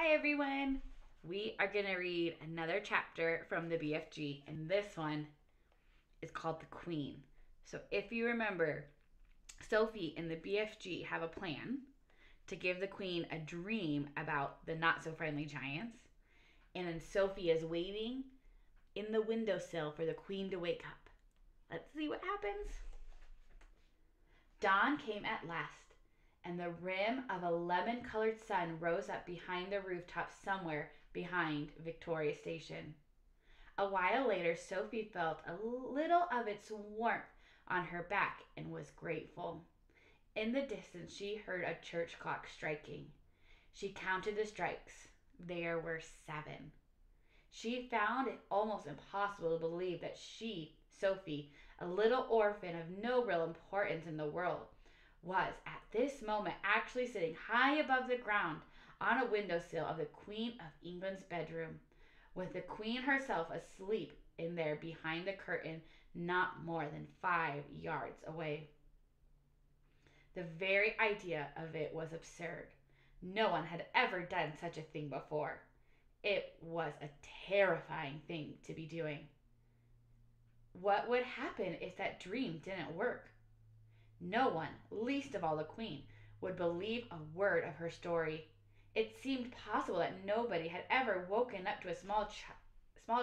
Hi everyone! We are going to read another chapter from the BFG, and this one is called The Queen. So, if you remember, Sophie and the BFG have a plan to give the Queen a dream about the not so friendly giants, and then Sophie is waiting in the windowsill for the Queen to wake up. Let's see what happens. Dawn came at last, and the rim of a lemon colored sun rose up behind the rooftop somewhere behind Victoria Station. A while later, Sophie felt a little of its warmth on her back and was grateful. In the distance, she heard a church clock striking. She counted the strikes. There were 7. She found it almost impossible to believe that she, Sophie, a little orphan of no real importance in the world, was at this moment actually sitting high above the ground on a windowsill of the Queen of England's bedroom, with the Queen herself asleep in there behind the curtain not more than 5 yards away. The very idea of it was absurd. No one had ever done such a thing before. It was a terrifying thing to be doing. What would happen if that dream didn't work? No one, least of all the Queen, would believe a word of her story. It seemed possible that nobody had ever woken up to a small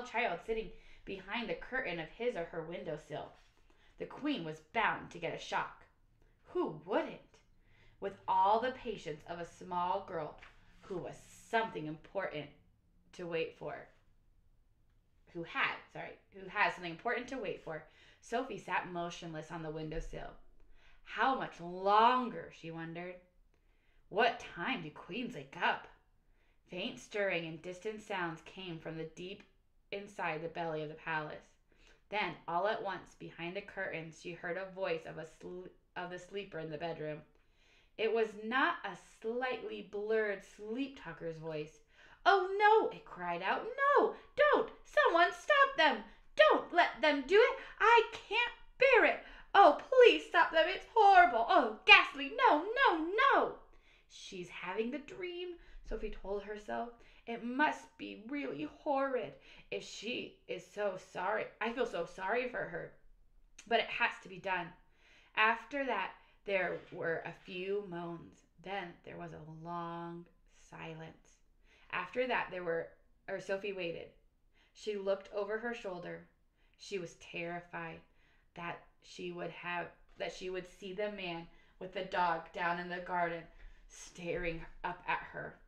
child sitting behind the curtain of his or her windowsill. The Queen was bound to get a shock. Who wouldn't? With all the patience of a small girl who was something important to wait for. Who had something important to wait for, Sophie sat motionless on the windowsill. How much longer, she wondered. What time do queens wake up? Faint stirring and distant sounds came from the deep inside the belly of the palace. Then, all at once, behind the curtains, she heard a voice of the sleeper in the bedroom. It was not a slightly blurred sleep talker's voice. "Oh no!" it cried out. "No! Don't! Someone stop them! Don't let them do it! I can't bear it! Oh, please stop them! It's horrible! Oh, ghastly! No, no, no!" She's having the dream, Sophie told herself. It must be really horrid. If she is so sorry, I feel so sorry for her. But it has to be done. After that, there were a few moans. Then there was a long silence. After that, Sophie waited. She looked over her shoulder. She was terrified that she would see the man with the dog down in the garden staring up at her.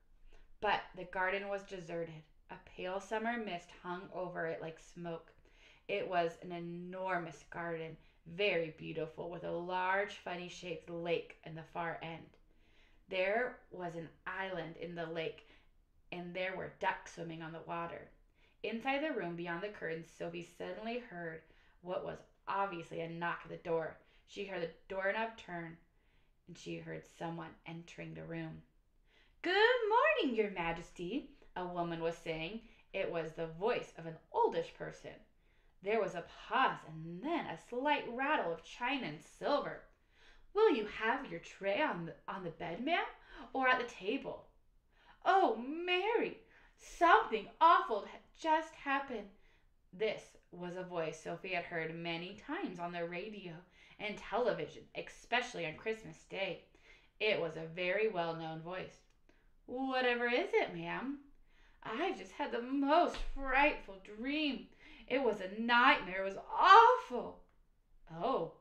But the garden was deserted. A pale summer mist hung over it like smoke. It was an enormous garden, very beautiful, with a large, funny shaped lake in the far end. There was an island in the lake, and there were ducks swimming on the water. Inside the room beyond the curtains, Sophie suddenly heard what was obviously a knock at the door. She heard the doorknob turn, and she heard someone entering the room. "Good morning, Your Majesty," a woman was saying. It was the voice of an oldish person. There was a pause and then a slight rattle of china and silver. "Will you have your tray on the bed, ma'am, or at the table?" "Oh, Mary, something awful just happened." This was a voice Sophie had heard many times on the radio and television, especially on Christmas Day. It was a very well-known voice. "Whatever is it, ma'am?" "I've just had the most frightful dream. It was a nightmare. It was awful." "Oh,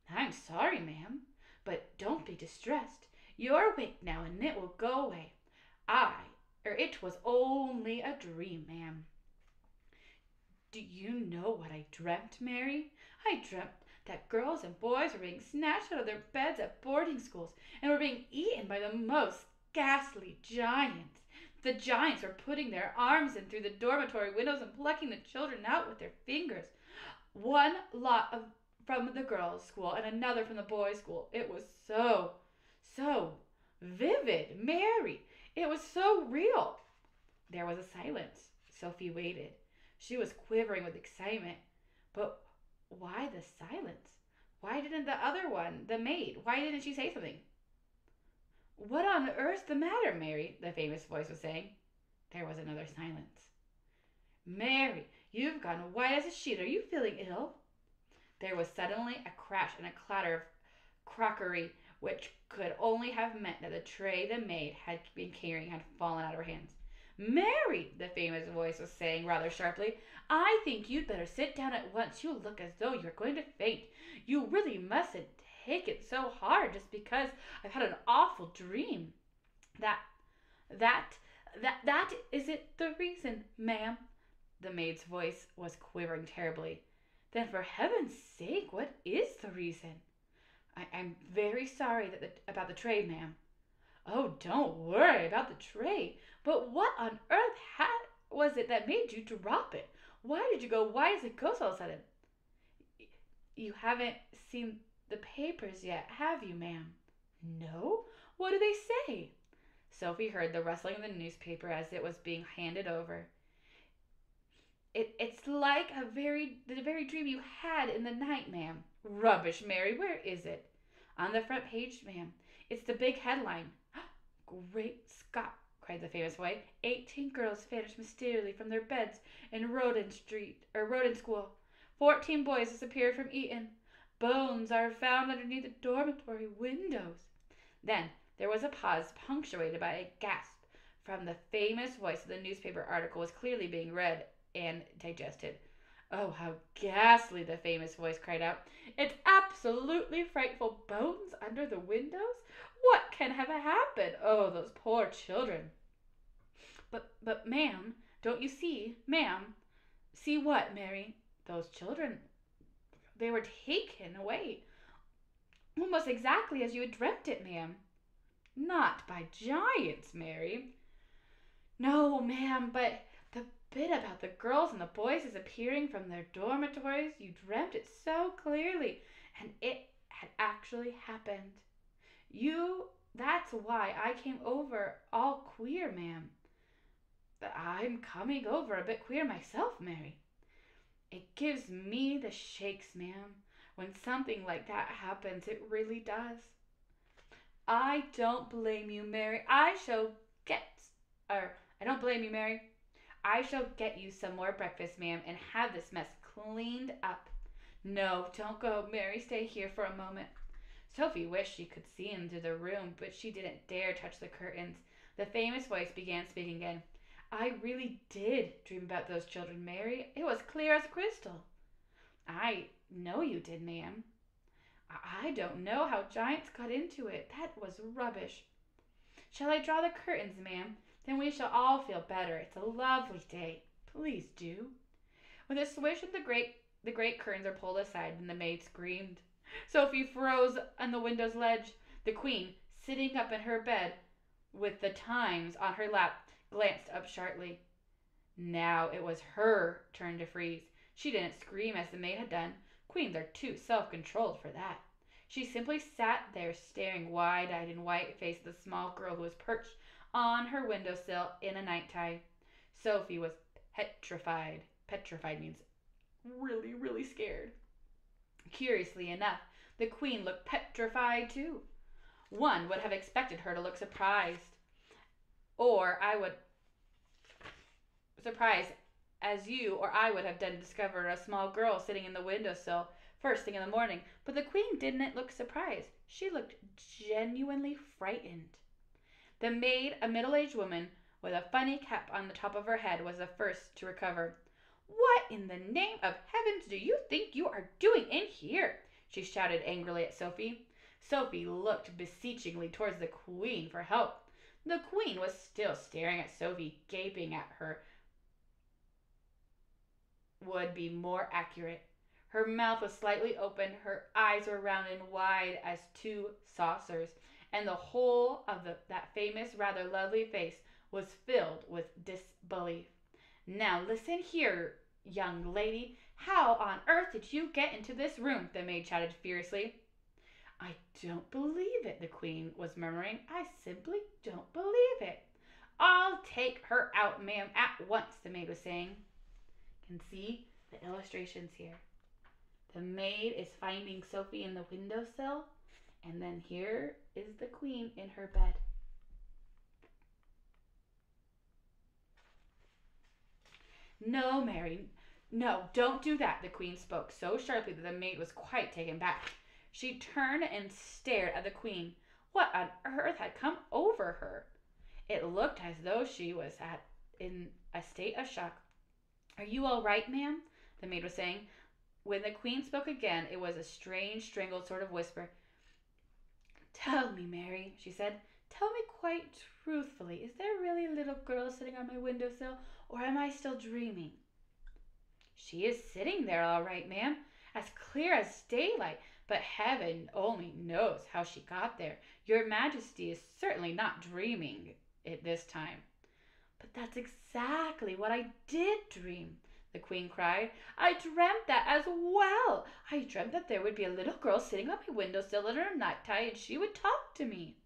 I'm sorry, ma'am, but don't be distressed. You're awake now, and it will go away. It was only a dream, ma'am." "Do you know what I dreamt, Mary? I dreamt that girls and boys were being snatched out of their beds at boarding schools and were being eaten by the most ghastly giants. The giants were putting their arms in through the dormitory windows and plucking the children out with their fingers. One lot from the girls' school and another from the boys' school. It was so vivid, Mary. It was so real." There was a silence. Sophie waited. She was quivering with excitement. But why the silence? Why didn't the other one, the maid, why didn't she say something? "What on earth's the matter, Mary?" the famous voice was saying. There was another silence. Mary, you've gone white as a sheet. Are you feeling ill? There was suddenly a crash and a clatter of crockery, which could only have meant that the tray the maid had been carrying had fallen out of her hands. Mary, the famous voice was saying rather sharply, I think you'd better sit down at once. You look as though you're going to faint. You really mustn't take it so hard just because I've had an awful dream. That, that, that isn't the reason, ma'am. The maid's voice was quivering terribly. Then for heaven's sake, what is the reason? I'm very sorry about the tray, ma'am. Oh, don't worry about the tray. But what on earth was it that made you drop it? Why did you go white as a ghost all of a sudden? You haven't seen the papers yet, have you, ma'am? No? What do they say? Sophie heard the rustling of the newspaper as it was being handed over. It's like the very dream you had in the night, ma'am. Rubbish, Mary. Where is it? On the front page, ma'am. It's the big headline. Great Scott, cried the famous boy. 18 girls vanished mysteriously from their beds in Roden School. 14 boys disappeared from Eton. Bones are found underneath the dormitory windows. Then there was a pause punctuated by a gasp from the famous voice. The newspaper article was clearly being read and digested. Oh, how ghastly, the famous voice cried out. It's absolutely frightful. Bones under the windows? What can have happened? Oh, those poor children. But, ma'am, don't you see, ma'am? See what, Mary? Those children, they were taken away. Almost exactly as you had dreamt it, ma'am. Not by giants, Mary. No, ma'am, but the bit about the girls and the boys disappearing from their dormitories, you dreamt it so clearly, and it had actually happened. That's why I came over all queer, ma'am. But I'm coming over a bit queer myself, Mary. It gives me the shakes, ma'am. When something like that happens, it really does. I don't blame you, Mary. I don't blame you, Mary. I shall get you some more breakfast, ma'am, and have this mess cleaned up. No, don't go, Mary. Stay here for a moment. Sophie wished she could see into the room, but she didn't dare touch the curtains. The famous voice began speaking again. I really did dream about those children, Mary. It was clear as crystal. I know you did, ma'am. I don't know how giants got into it. That was rubbish. Shall I draw the curtains, ma'am? Then we shall all feel better. It's a lovely day. Please do. With a swish of the great curtains are pulled aside, and the maid screamed. Sophie froze on the window's ledge. The queen, sitting up in her bed with the Times on her lap, glanced up sharply. Now it was her turn to freeze. She didn't scream as the maid had done. Queens are too self-controlled for that. She simply sat there staring wide-eyed and white-faced at the small girl who was perched on her windowsill in a night tie. Sophie was petrified. Petrified means really, really scared. Curiously enough, the queen looked petrified too. One would have expected her to look surprised, or I would surprised as you or I would have done to discover a small girl sitting in the windowsill first thing in the morning. But the queen didn't look surprised. She looked genuinely frightened. The maid, a middle-aged woman with a funny cap on the top of her head, was the first to recover. What in the name of heavens do you think you are doing in here? She shouted angrily at Sophie. Sophie looked beseechingly towards the queen for help. The queen was still staring at Sophie, gaping at her would be more accurate. Her mouth was slightly open, her eyes were round and wide as two saucers, and the whole of that famous, rather lovely face was filled with disbelief. Now listen here, young lady. How on earth did you get into this room? The maid shouted fiercely. I don't believe it, the queen was murmuring. I simply don't believe it. I'll take her out, ma'am, at once, the maid was saying. You can see the illustrations here. The maid is finding Sophie in the windowsill, and then here is the queen in her bed. No, Mary, no, don't do that, the queen spoke so sharply that the maid was quite taken back. She turned and stared at the queen. What on earth had come over her? It looked as though she was in a state of shock. Are you all right, ma'am? The maid was saying. When the queen spoke again, it was a strange, strangled sort of whisper. Tell me, Mary, she said. Tell me quite truthfully, is there really a little girl sitting on my windowsill, or am I still dreaming? She is sitting there all right, ma'am, as clear as daylight, but heaven only knows how she got there. Your Majesty is certainly not dreaming it this time. But that's exactly what I did dream, the queen cried. I dreamt that as well. I dreamt that there would be a little girl sitting on my windowsill in her necktie and she would talk to me.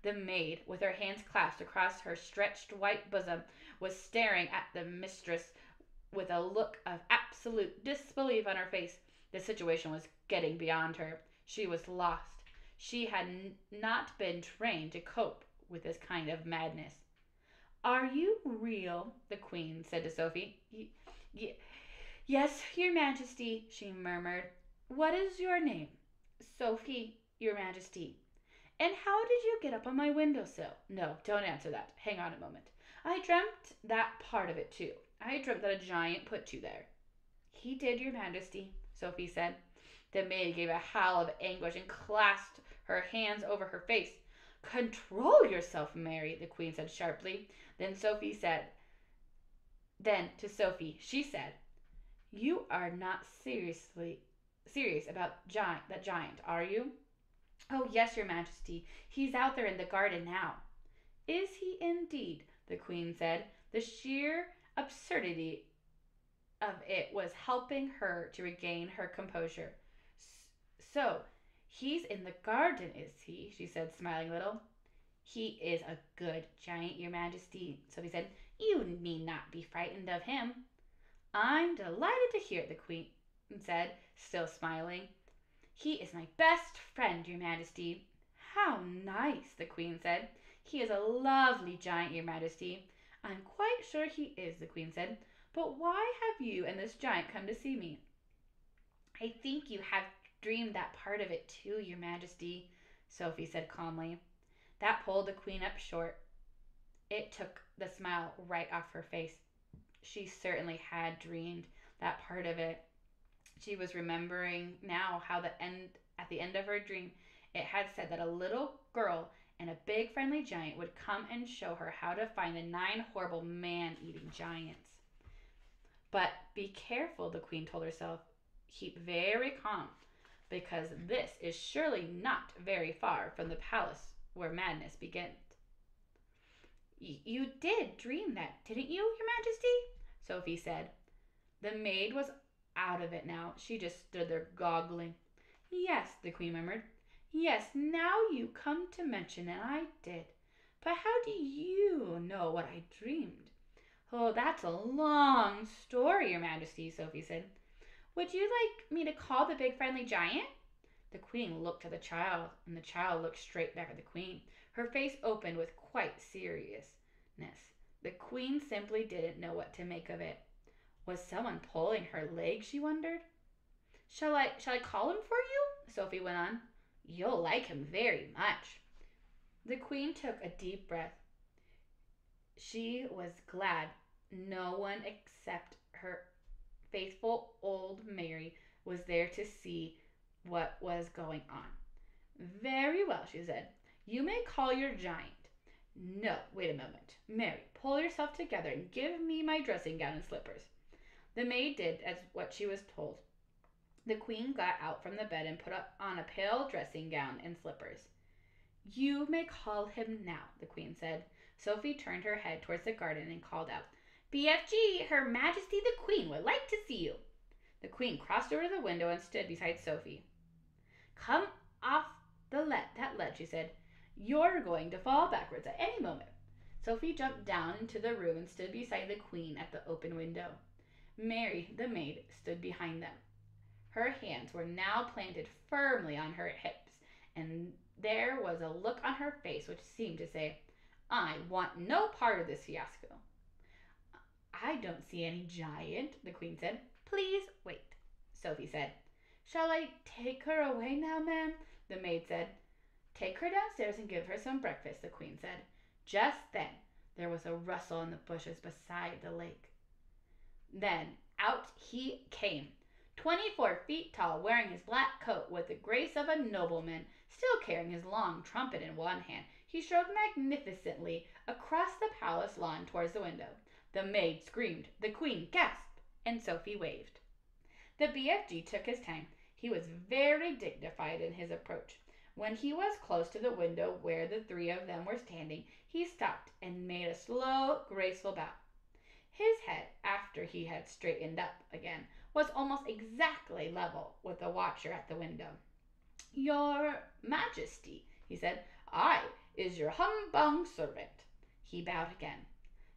The maid, with her hands clasped across her stretched white bosom, was staring at the mistress with a look of absolute disbelief on her face. The situation was getting beyond her. She was lost. She had not been trained to cope with this kind of madness. Are you real? The queen said to Sophie. Y- yes, your majesty, she murmured. What is your name? Sophie, your majesty. And how did you get up on my windowsill? No, don't answer that. Hang on a moment. I dreamt that part of it too. I dreamt that a giant put you there. He did, your majesty, Sophie said. The maid gave a howl of anguish and clasped her hands over her face. Control yourself, Mary, the queen said sharply. Then to Sophie, she said, you are not serious about that giant, are you? Oh, yes, your majesty. He's out there in the garden now. Is he indeed? The queen said. The sheer absurdity of it was helping her to regain her composure. So, he's in the garden, is he? She said, smiling a little. He is a good giant, your majesty, Sophie said. You need not be frightened of him. I'm delighted to hear it, the queen said, still smiling. He is my best friend, your majesty. How nice, the queen said. He is a lovely giant, your majesty. I'm quite sure he is, the queen said. But why have you and this giant come to see me? I think you have dreamed that part of it too, your majesty, Sophie said calmly. That pulled the queen up short. It took the smile right off her face. She certainly had dreamed that part of it. She was remembering now how at the end of her dream, it had said that a little girl and a big friendly giant would come and show her how to find the 9 horrible man-eating giants. But be careful, the queen told herself. Keep very calm, because this is surely not very far from the palace where madness begins. You did dream that, didn't you, your majesty? Sophie said. The maid was out of it now. She just stood there goggling. Yes, the queen murmured. Yes, now you come to mention it, I did. But how do you know what I dreamed? Oh, that's a long story, your majesty, Sophie said. Would you like me to call the big friendly giant? The queen looked at the child, and the child looked straight back at the queen. Her face opened with quite seriousness. The queen simply didn't know what to make of it. Was someone pulling her leg, she wondered. Shall I call him for you? Sophie went on. You'll like him very much. The queen took a deep breath. She was glad no one except her faithful old Mary was there to see what was going on. Very well, she said. You may call your giant. No, wait a moment. Mary, pull yourself together and give me my dressing gown and slippers. The maid did as what she was told. The queen got out from the bed and put on a pale dressing gown and slippers. You may call him now, the queen said. Sophie turned her head towards the garden and called out, BFG, Her Majesty the Queen would like to see you. The queen crossed over to the window and stood beside Sophie. Come off that ledge, she said. You're going to fall backwards at any moment. Sophie jumped down into the room and stood beside the queen at the open window. Mary, the maid, stood behind them. Her hands were now planted firmly on her hips, and there was a look on her face which seemed to say, I want no part of this fiasco. I don't see any giant, the queen said. Please wait, Sophie said. Shall I take her away now, ma'am? The maid said. Take her downstairs and give her some breakfast, the queen said. Just then, there was a rustle in the bushes beside the lake. Then out he came, 24 feet tall, wearing his black coat with the grace of a nobleman, still carrying his long trumpet in one hand. He strode magnificently across the palace lawn towards the window. The maid screamed, the queen gasped, and Sophie waved. The BFG took his time. He was very dignified in his approach. When he was close to the window where the three of them were standing, he stopped and made a slow, graceful bow. His head, after he had straightened up again, was almost exactly level with the watcher at the window. Your Majesty, he said, I is your humbug servant. He bowed again.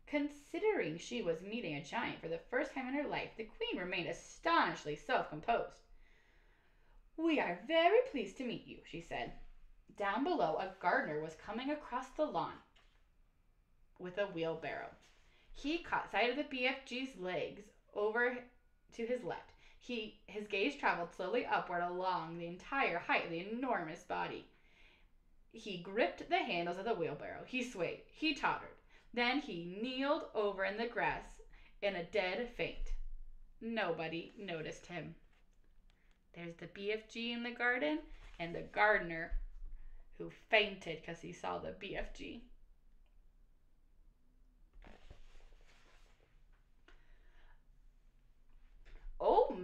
Considering she was meeting a giant for the first time in her life, the queen remained astonishingly self-composed. We are very pleased to meet you, she said. Down below, a gardener was coming across the lawn with a wheelbarrow. He caught sight of the BFG's legs over to his left. His gaze traveled slowly upward along the entire height of the enormous body. He gripped the handles of the wheelbarrow. He swayed. He tottered. Then he kneeled over in the grass in a dead faint. Nobody noticed him. There's the BFG in the garden and the gardener who fainted because he saw the BFG. Oh,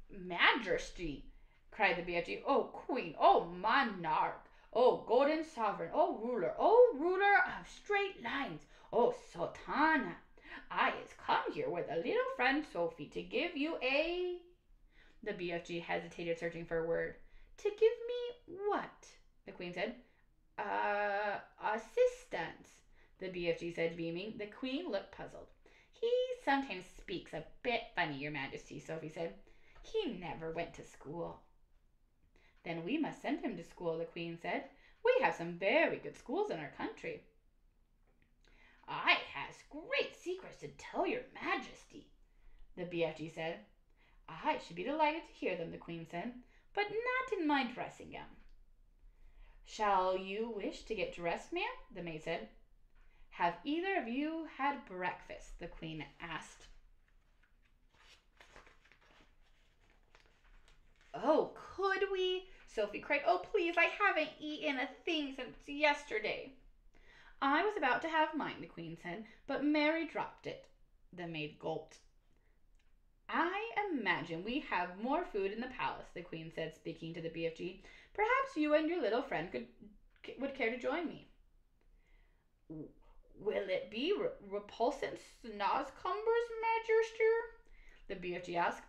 Majesty, cried the BFG. Oh, Queen, oh, Monarch, oh, Golden Sovereign, oh, ruler of straight lines, oh, Sultana. I is come here with a little friend Sophie to give you a... The BFG hesitated, searching for a word. To give me what? The Queen said. Assistance, the BFG said, beaming. The Queen looked puzzled. He sometimes speaks a bit funny, Your Majesty, Sophie said. He never went to school. Then we must send him to school, the Queen said. We have some very good schools in our country. I has great secrets to tell Your Majesty, the BFG said. I should be delighted to hear them, the Queen said, but not in my dressing gown. Shall you wish to get dressed, ma'am? The maid said. Have either of you had breakfast? The Queen asked. Oh, could we? Sophie cried. Oh, please, I haven't eaten a thing since yesterday. I was about to have mine, the Queen said, but Mary dropped it. The maid gulped. I imagine we have more food in the palace, the Queen said, speaking to the BFG. Perhaps you and your little friend would care to join me. Will it be repulsant snozcumbers, Majesty? The BFG asked.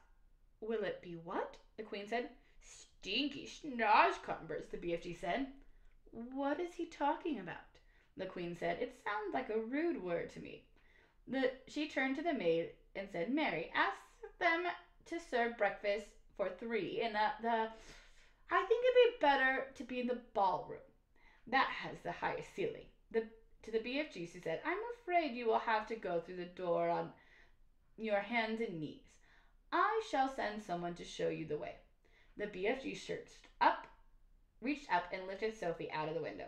Will it be what? The Queen said. Stinky snozcumbers, the BFG said. What is he talking about? The Queen said. It sounds like a rude word to me. She turned to the maid and said, Mary, ask them to serve breakfast for 3 in I think it'd be better to be in the ballroom. That has the highest ceiling. To the BFG, she said, I'm afraid you will have to go through the door on your hands and knees. I shall send someone to show you the way. The BFG reached up and lifted Sophie out of the window.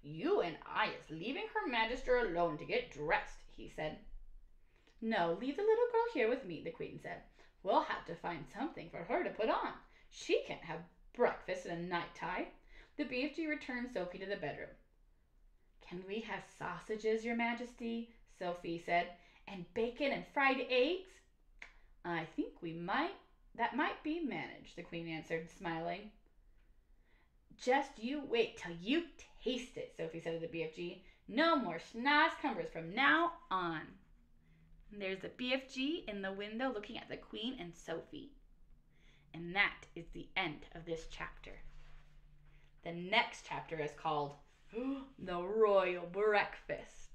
You and I is leaving Her Majesty alone to get dressed, he said. No, leave the little girl here with me, the Queen said. We'll have to find something for her to put on. She can't have breakfast in a night tie. The BFG returned Sophie to the bedroom. Can we have sausages, Your Majesty? Sophie said, and bacon and fried eggs? I think that might be managed, the Queen answered, smiling. Just you wait till you taste it, Sophie said to the BFG. No more snozcumbers from now on. And there's the BFG in the window looking at the Queen and Sophie. And that is the end of this chapter. The next chapter is called The Royal Breakfast.